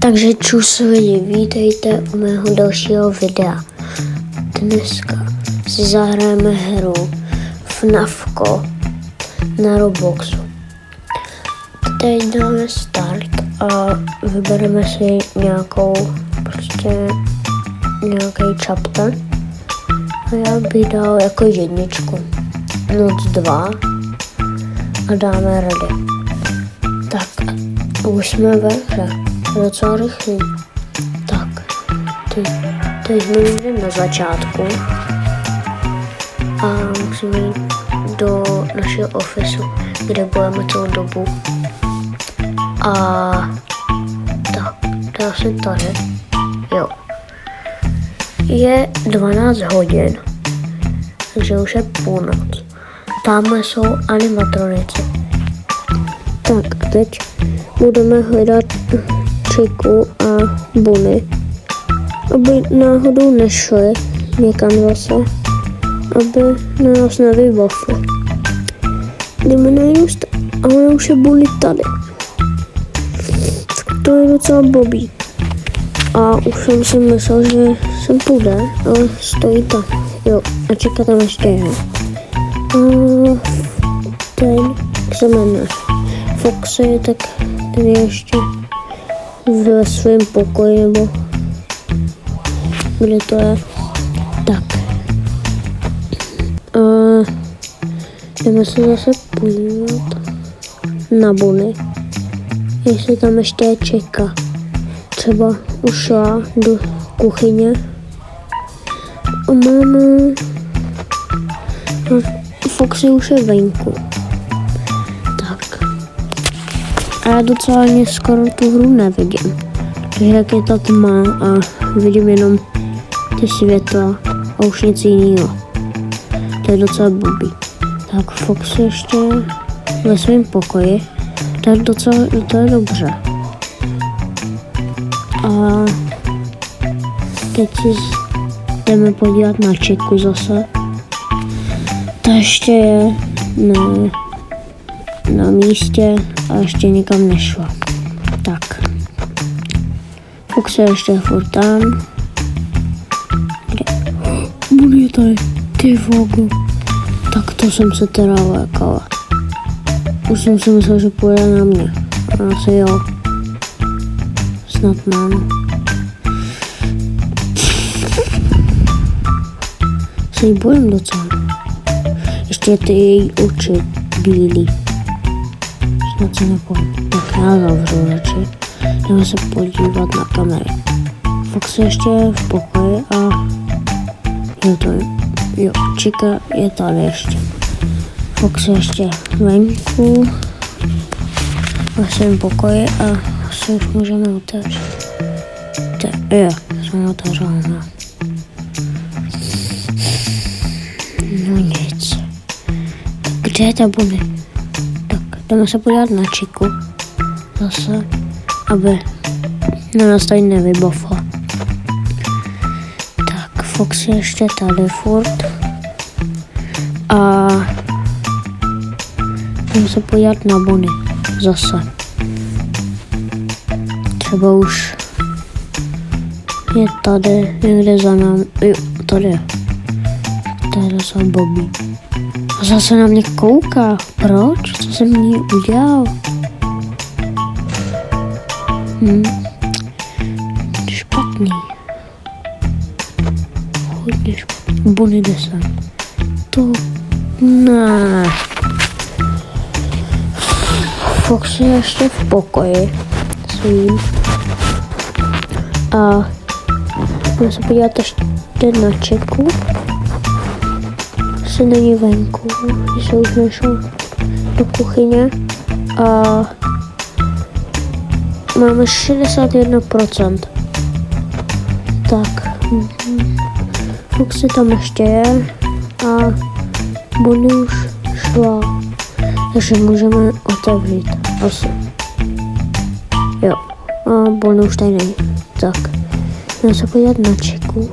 Takže čus lidi, vítejte u mého dalšího videa. Dneska si zahrajeme hru FNAFko na Robloxu. Teď dáme start a vybereme si nějaký chapter. A já bych dal jako jedničku. Noc 2 a dáme ready. Tak, už jsme ve hře. Docela rychlý. Tak, teď jsme někde na začátku a musíme jít do našeho ofisu, kde budeme celou dobu. A tak, dá se tady. Jo. Je 12 hodin, takže už je půlnoc. Tamhle jsou animatronici. Tak, teď budeme hledat Chiku a Bunny, aby náhodou nešli někam zase, aby na nás nevybavili. Jdeme na jinou a ona už je Bunny tady. Tak to je docela blbý. A už jsem si myslel, že sem půjde, ale stojí tam. Jo, a Chika tam ještě je. Ten, jak se jmenuje, Foxy, tak ten je ještě ve svém pokoji, nebo kde to je. Tak. Jdeme se zase podívat na Bunny, jestli tam ještě je Chika. Třeba ušla do kuchyně a máme Foxy už je venku. Tak. A já docela ani skoro tu hru nevidím. Takže jak je ta tma a vidím jenom ty světla a už nic jiného. To je docela blbý. Tak Foxy ještě ve svém pokoji. To je dobře. A teď si jdeme podívat na Chiku zase. Ta ještě je na místě a ještě nikam nešla. Tak. Fox je ještě furt tam. Bunny je tady. Ty vogo. Tak to jsem se teda lékala. Už jsem si myslel, že půjde na mě. A asi jo. Snad mám. Se jí bojím docela. Ještě ty její oči bílý. Snad se nepojím. Tak já zavřu radši. Jdeme se podívat na kamery. Fox ještě je v pokoji a jo, Chika je tady ještě. Fox je ještě venku ve svém pokoji a asi už můžeme otevřít. Jo, jsem otevřená. No nic. Kde je ta Bunny? Tak, jdeme se podívat na Chiku. Zase, aby na nás tady nevybavla. Tak, Fox je ještě tady furt. A jdeme se podívat na Bunny. Zase. Třeba už je tady někde za námi. Jo, tady je. To je docela blbý. A zase na mě kouká. Proč? Co jsem ní udělal? Špatný. Hodně špatný. Bunny jde sem. To... Ne. Fox je ještě v pokoji svým. A můžeme se podívat ještě na Chiku. Se není venku, když se už nešel do kuchyně. A máme 61%. Tak. Foxy tam ještě je. A Bunny už šla. Takže můžeme otevřít. Asi. Jo. A Bunny už tady není. Tak. Jdeme se podívat na Chiku.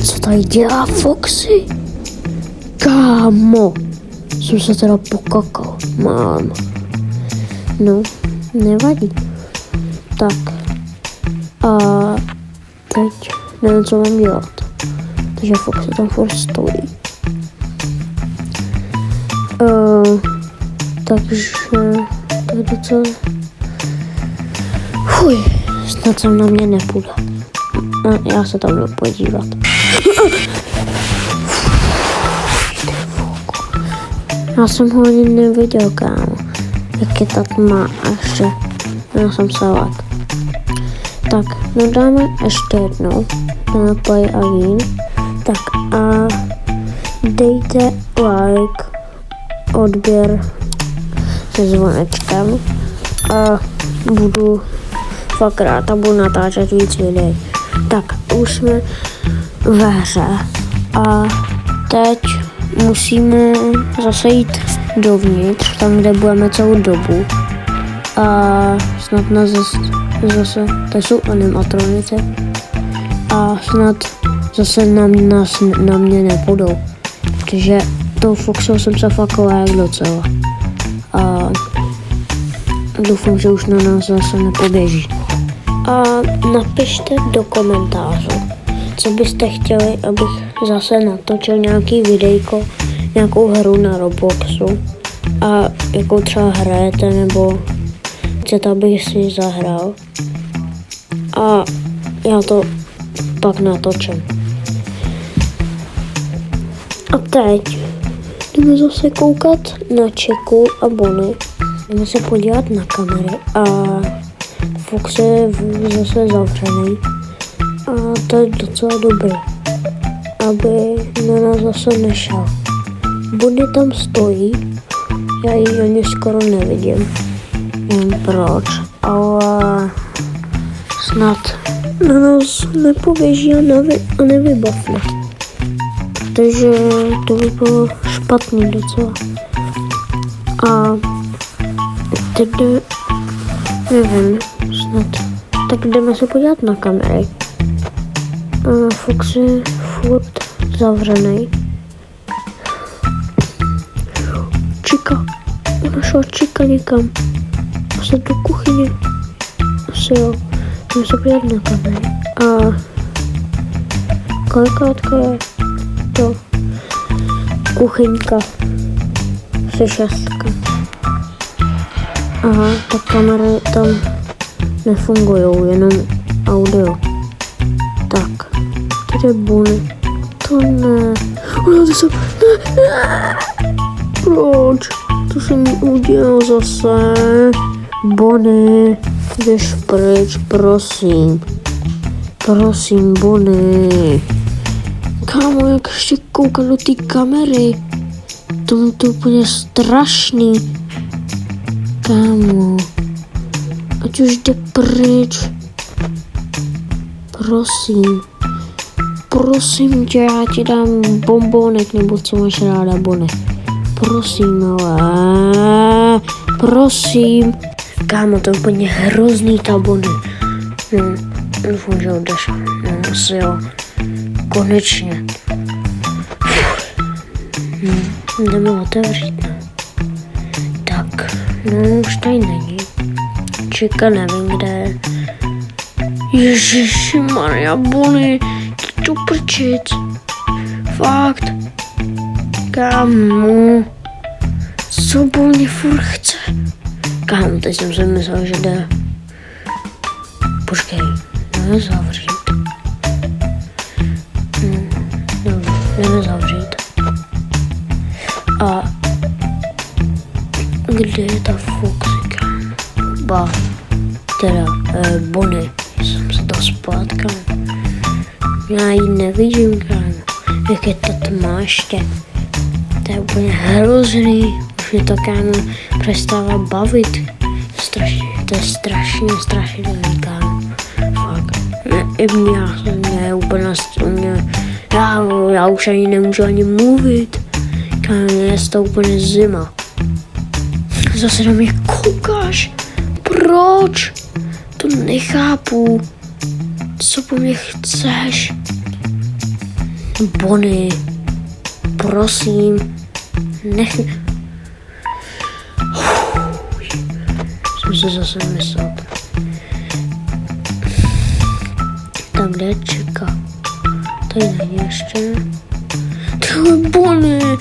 Co tady dělá Foxy? Kámo. Jsem se teda pokakal. Mám. No, nevadí. Tak. A teď nevím, co mám dělat. Takže fakt se tam furt stojí. Takže to je docela... Fuj, snad se na mě nepůjde. Já se tam jdu podívat. Já jsem ho ani neviděl, kámo. Jak je ta tma a ještě. Já jsem se lek. Tak, no dáme ještě jednou. Dáme play again. Tak a dejte like, odběr se zvonečkem. A budu fakt rád a budu natáčet víc videí. Tak, už jsme ve hře a teď musíme zase jít dovnitř, tam, kde budeme celou dobu. A snad nás zase, to jsou animatronice, a snad zase na mě nepůjdou, protože tou Foxou jsem se fakt lek docela. A doufám, že už na nás zase nepoběží. A napište do komentářů, co byste chtěli, abych zase natočil nějaký videjko, nějakou hru na Robloxu a jakou třeba hrajete, nebo chcete, abych si zahrál. A já to pak natočím. A teď jdeme zase koukat na Chiku a Bonnie. Jdeme se podívat na kamery a Fox je zase zavřený. A to je docela dobrý, aby na nás zase nešel. Bonnie tam stojí, já ji ani skoro nevidím, nevím proč, ale snad na nás nepoběží a nevybavne. Takže to by bylo špatný docela. A teď nevím, snad. Tak jdeme se podívat na kamery. Fox je furt zavřený. Čika. Ona šla Čika někam. Asi do kuchyně. Asi jo. Jdeme se podívat na kamery. A kolikátka je to? Kuchyňka. Se 6. Aha, tak kamery tam nefungujou, jenom audio. Tak, tady je Bonnie. To ne. To jsem... Ne. Proč? To jsem udělal zase. Bonnie, jdeš pryč, prosím. Prosím, Bonnie. Kámo, jak ještě koukat do té kamery. Tomu to úplně strašný. Kámo. Ať už jde pryč. Prosím. Prosím tě, já ti dám bombonek, nebo co máš ráda, Bonnie. Prosím, ale... Prosím. Kámo, to je úplně hrozný ta Bonnie. Doufám, že odešel. Asi jo. Konečně. Jdeme otevřít. Tak, no už tady není. Čika nevím, kde je. Ježišmarja, Bonnie, to prčit. Fakt. Kámo. Co Bonnie furt chce? Kámo, teď jsem si myslel, že jde. Počkej, jdeme zavřít. Jdeme zavřít. A kde je ta Foxy, kámo? Ba, teda Bonnie, jsem se to spát, kámo. Já ji nevidím, kámo. Jak je ta tma ještě. To je úplně hrozný. Už mě to, kámo, přestává bavit. To je strašně, kámo. Fakt. I mě úplně já už ani nemůžu ani mluvit. Kámo, je to úplně zima. Zase na mě koukáš. Proč? To nechápu. Co po mně chceš? Bonnie, prosím, nech mě. Jsem se zase myslel. Tak, kde je Čika? Tady není ještě. Tyhle Bonnie,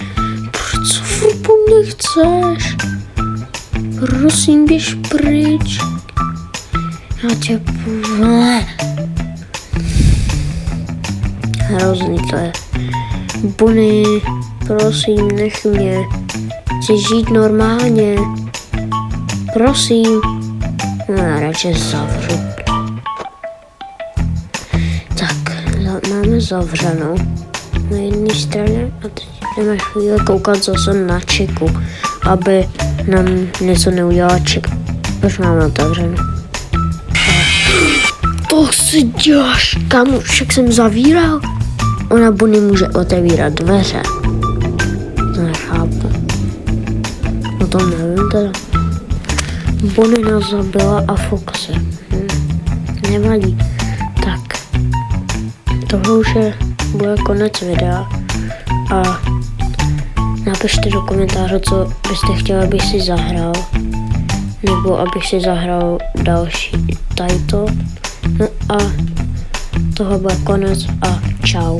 proč co furt po mně chceš? Prosím, běž pryč. Já tě hrozný to je. Bonnie, prosím, nech mě. Chci žít normálně. Prosím. No, já radši zavřu. Tak, máme zavřenou na jedné straně a teď jdeme chvíli koukat zase na Čiku, aby nám něco neudělala Čika. Už máme otevřenou. To si děláš, kámo, však jsem zavíral. Ona Bonnie může otevírat dveře. To nechápu. O tom nevím teda. Bonnie nás zabila a Foxy. Nevadí. Tak. Tohle už bude konec videa. A napište do komentářů, co byste chtěli, abych si zahrál. Nebo abych si zahrál další title. No a tohle bude konec a čau.